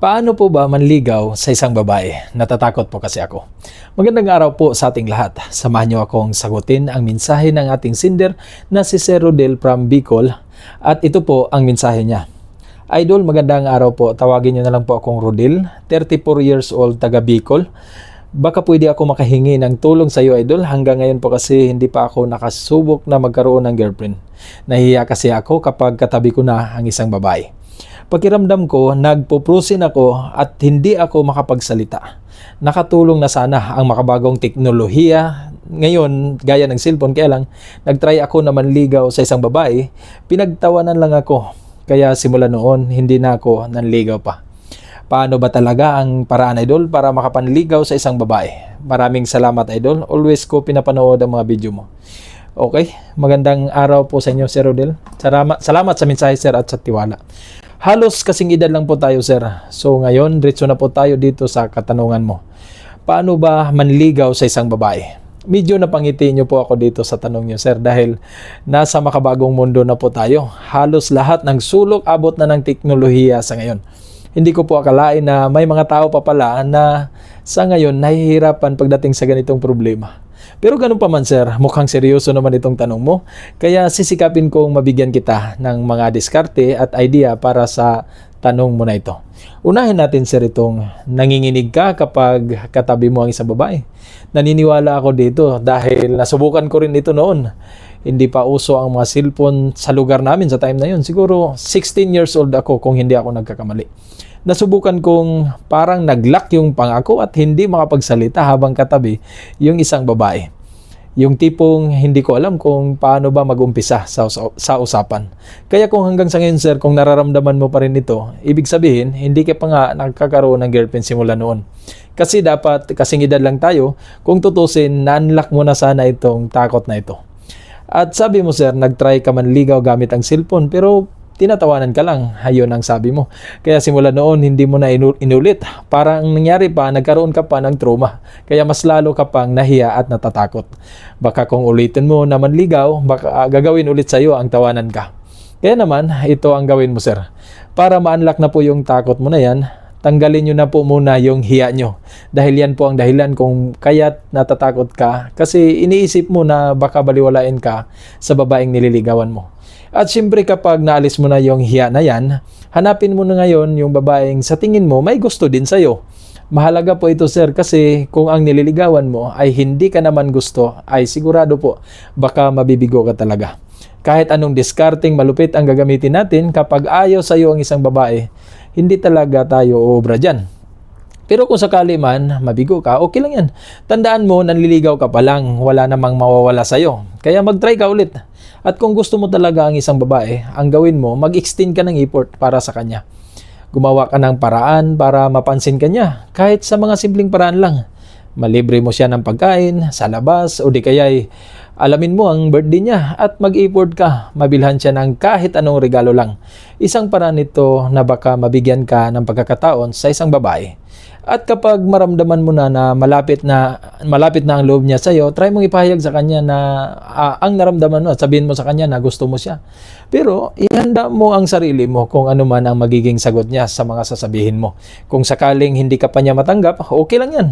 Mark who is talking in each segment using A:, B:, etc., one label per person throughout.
A: Paano po ba manligaw sa isang babae? Natatakot po kasi ako. Magandang araw po sa ating lahat. Samahan niyo akong sagutin ang mensahe ng ating sender na si Sir Rodel from Bicol. At ito po ang mensahe niya. Idol, magandang araw po. Tawagin niyo na lang po akong Rodel, 34 years old, taga Bicol. Baka pwede ako makahingi ng tulong sa iyo, Idol. Hanggang ngayon po kasi hindi pa ako nakasubok na magkaroon ng girlfriend. Nahihiya kasi ako kapag katabi ko na ang isang babae. Pakiramdam ko, nagpuprusin ako at hindi ako makapagsalita. Nakatulong na sana ang makabagong teknolohiya. Ngayon, gaya ng cellphone, kaya lang, nagtry ako na manligaw sa isang babae. Pinagtawanan lang ako. Kaya simula noon, hindi na ako nanligaw pa. Paano ba talaga ang paraan, Idol, para makapanligaw sa isang babae? Maraming salamat, Idol. Always ko pinapanood ang mga video mo. Okay, magandang araw po sa inyo, Sir Rodel. Salamat sa mensahe, Sir, at sa tiwala. Halos kasing edad lang po tayo, Sir. So ngayon, diretso na po tayo dito sa katanungan mo. Paano ba manligaw sa isang babae? Medyo napangiti niyo po ako dito sa tanong niyo, Sir, dahil nasa makabagong mundo na po tayo. Halos lahat ng sulok abot na ng teknolohiya sa ngayon. Hindi ko po akalain na may mga tao pa pala na sa ngayon nahihirapan pagdating sa ganitong problema. Pero ganun pa man, Sir, mukhang seryoso naman itong tanong mo. Kaya sisikapin kong mabigyan kita ng mga diskarte at idea para sa tanong mo na ito. Unahin natin, Sir, itong nanginginig ka kapag katabi mo ang isang babae. Naniniwala ako dito dahil nasubukan ko rin ito noon. Hindi pa uso ang mga cellphone sa lugar namin sa time na yun. Siguro 16 years old ako kung hindi ako nagkakamali. Nasubukan kong parang naglock yung pangako at hindi makapagsalita habang katabi yung isang babae. Yung tipong hindi ko alam kung paano ba mag-umpisa sa usapan. Kaya kung hanggang sa ngayon, Sir, kung nararamdaman mo pa rin ito, ibig sabihin, hindi ka pa nga nagkakaroon ng girlfriend simula noon. Kasi dapat, kasing edad lang tayo, kung tutusin, na-unlock mo na sana itong takot na ito. At sabi mo, Sir, nag-try ka manligaw gamit ang cellphone, pero tinatawanan ka lang, ayun ang sabi mo. Kaya simula noon, hindi mo na inulit. Parang nangyari pa, nagkaroon ka pa ng trauma. Kaya mas lalo ka pang nahiya at natatakot. Baka kung ulitin mo na manligaw, baka gagawin ulit sa'yo ang tawanan ka. Kaya naman, ito ang gawin mo, Sir. Para ma-unlock na po yung takot mo na yan, tanggalin nyo na po muna yung hiya nyo. Dahil yan po ang dahilan kung kaya't natatakot ka. Kasi iniisip mo na baka baliwalain ka sa babaeng nililigawan mo. At siyempre kapag naalis mo na yung hiya na yan, hanapin mo na ngayon yung babaeng sa tingin mo may gusto din sa'yo. Mahalaga po ito, Sir, kasi kung ang nililigawan mo ay hindi ka naman gusto, ay sigurado po baka mabibigo ka talaga. Kahit anong discarding malupit ang gagamitin natin, kapag ayaw sa'yo ang isang babae, hindi talaga tayo uubra dyan. Pero kung sakali man, mabigo ka, okay lang yan. Tandaan mo, nanliligaw ka pa lang, wala namang mawawala sa'yo. Kaya mag-try ka ulit. At kung gusto mo talaga ang isang babae, ang gawin mo, mag-extend ka ng effort para sa kanya. Gumawa ka ng paraan para mapansin ka niya, kahit sa mga simpleng paraan lang. Malibre mo siya ng pagkain, sa labas, o di kaya'y alamin mo ang birthday niya at mag-effort ka, mabilhan siya ng kahit anong regalo lang. Isang paraan ito na baka mabigyan ka ng pagkakataon sa isang babae. At kapag maramdaman mo na malapit na ang loob niya sa iyo, try mong ipahayag sa kanya na ang naramdaman mo at sabihin mo sa kanya na gusto mo siya. Pero ihanda mo ang sarili mo kung ano man ang magiging sagot niya sa mga sasabihin mo. Kung sakaling hindi ka pa niya matanggap, okay lang yan.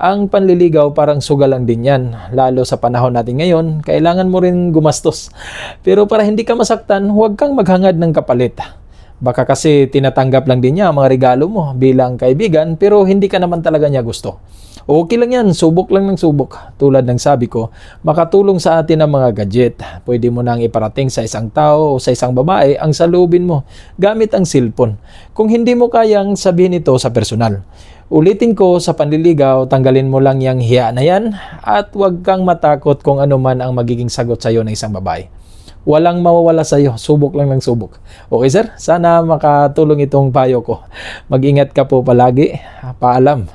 A: Ang panliligaw parang sugal lang din yan. Lalo sa panahon natin ngayon, kailangan mo rin gumastos. Pero para hindi ka masaktan, huwag kang maghangad ng kapalit. Baka kasi tinatanggap lang din niya ang mga regalo mo bilang kaibigan pero hindi ka naman talaga niya gusto. Okay lang yan, subok lang ng subok. Tulad ng sabi ko, makatulong sa atin ang mga gadget. Pwede mo nang iparating sa isang tao o sa isang babae ang salubin mo gamit ang cellphone. Kung hindi mo kayang sabihin ito sa personal. Ulitin ko, sa panliligaw, tanggalin mo lang yung hiya na yan at huwag kang matakot kung ano man ang magiging sagot sa iyo ng isang babae. Walang mawawala sa iyo, subok lang ng subok. Okay, Sir? Sana makatulong itong payo ko. Mag-ingat ka po palagi. Paalam.